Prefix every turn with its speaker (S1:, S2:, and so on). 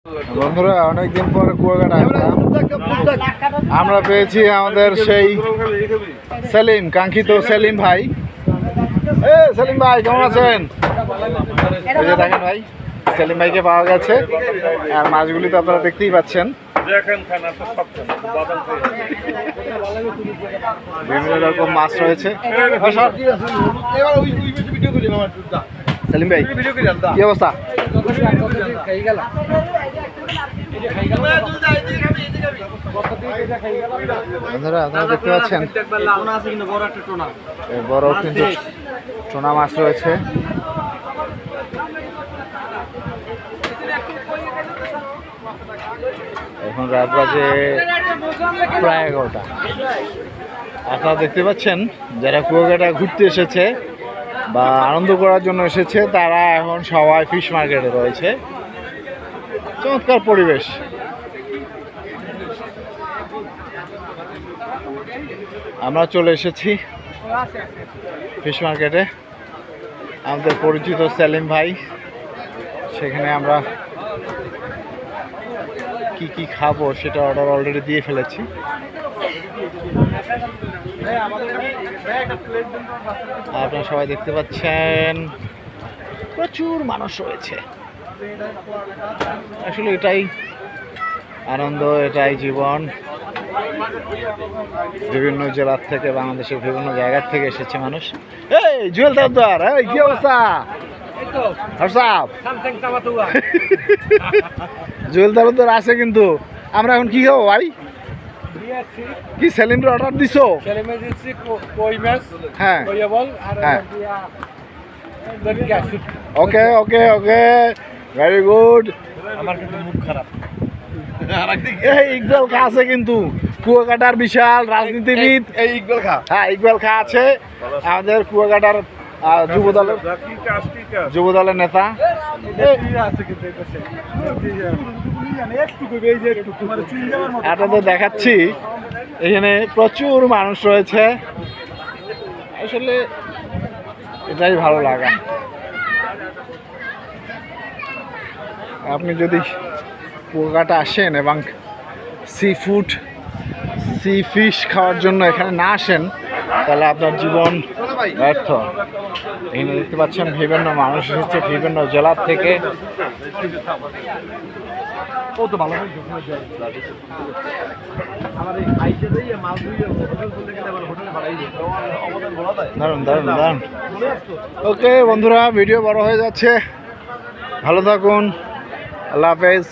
S1: বন্ধুরা অনেকদিন পরে কুয়াকাটা আসলাম। আমরা পেয়েছি আমাদের সেই সেলিম, কাঙ্ক্ষিত সেলিম ভাই। সেলিম ভাই কেমন আছেন? এই যে দেখেন ভাই, সেলিম ভাইকে পাওয়া গেছে। আর মাছগুলি তো আপনারা দেখতেই পাচ্ছেন, বিভিন্ন রকম মাছ রয়েছে। সেলিম ভাই কি অবস্থা? আপনারা দেখতে পাচ্ছেন বড় কিন্তু টোনা মাছ রয়েছে। এখন রাত বাজে প্রায় 11টা। আপনারা দেখতে পাচ্ছেন যারা কুয়াকাটা ঘুরতে এসেছে বা আনন্দ করার জন্য এসেছে তারা এখন সবাই ফিশ মার্কেটে রয়েছে। চমৎকার পরিবেশ। আমরা চলে এসেছি ফিশ মার্কেটে, আমাদের পরিচিত সেলিম ভাই। সেখানে আমরা কি কি খাবো সেটা অর্ডার অলরেডি দিয়ে ফেলেছি। আপনারা সবাই দেখতে পাচ্ছেন প্রচুর মানুষ রয়েছে। আসলে এটাই আনন্দ, এটাই জীবন। বিভিন্ন জেলার থেকে, বাংলাদেশের বিভিন্ন জায়গার থেকে এসেছে মানুষ। এই জুয়েল তালুকদার, এই কি অবস্থা? জুয়েল তালুকদার আছে কিন্তু আমরা এখন কি খাবো ভাই? কি সেলিমের অর্ডার দিছো? হ্যাঁ হ্যাঁ, ওকে ওকে ওকে, ভেরি গুড। আমার কিন্তু মুখ খারাপ। ইকবাল খা আছে কিন্তু, কুয়াকাটার বিশাল রাজনীতিবিদ এই ইকবাল খা। হ্যাঁ, ইকবাল খা আছে, আমাদের কুয়াকাটার যুবদলের নেতা। আপনাদের দেখাচ্ছি এখানে প্রচুর মানুষ রয়েছে। আসলে এটাই ভালো লাগা। আপনি যদি কুয়াকাটা আসেন এবং সি ফুড, সি ফিশ খাওয়ার জন্য এখানে না আসেন তাহলে আপনার জীবন ব্যর্থ। এখানে দেখতে পাচ্ছেন বিভিন্ন মানুষ এসেছে বিভিন্ন জেলার থেকে। দারুন দারুন দারুন। ওকে বন্ধুরা, ভিডিও বড় হয়ে যাচ্ছে, ভালো থাকুন, আল্লাহ হাফেজ।